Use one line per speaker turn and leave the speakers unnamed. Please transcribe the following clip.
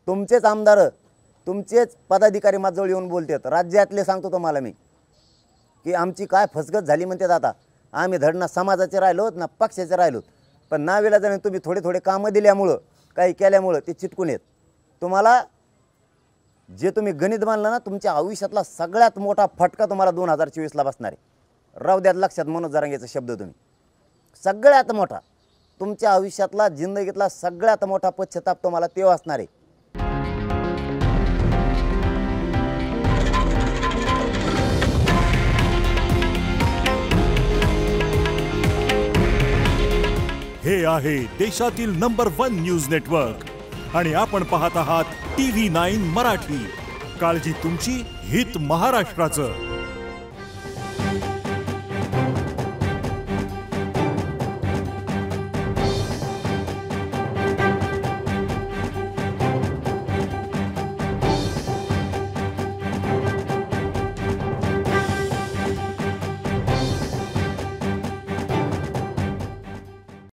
तुमचेच आमदार तुमचेच पदाधिकारी माझ्याजवळ येऊन बोलतात, राज्यातले सांगतो तुम्हाला मी, की आमची काय फसगत झाली म्हणतात. आता आम्ही धडना समाजाचे राहिलोत ना पक्षाचे राहिलोत, पण नाविलाजाने तुम्ही थोडे थोडे कामं दिल्यामुळं काही केल्यामुळं ते चिटकून येत. तुम्हाला जे तुम्ही गणित मानलं ना, तुमच्या आयुष्यातला सगळ्यात मोठा फटका तुम्हाला 2024ला बसणार आहे. राहू द्यात लक्षात मनोज जरांगेचा शब्द, तुम्ही सगळ्यात मोठा तुमच्या आयुष्यातला जिंदगीतला सगळ्यात मोठा पश्चाताप तुम्हाला तेव्हा असणार आहे.
हे आहे देशातील नंबर 1 न्यूज नेटवर्क आणि आपण पाहत आहात TV9 मराठी. काळजी तुमची, हित महाराष्ट्राचं.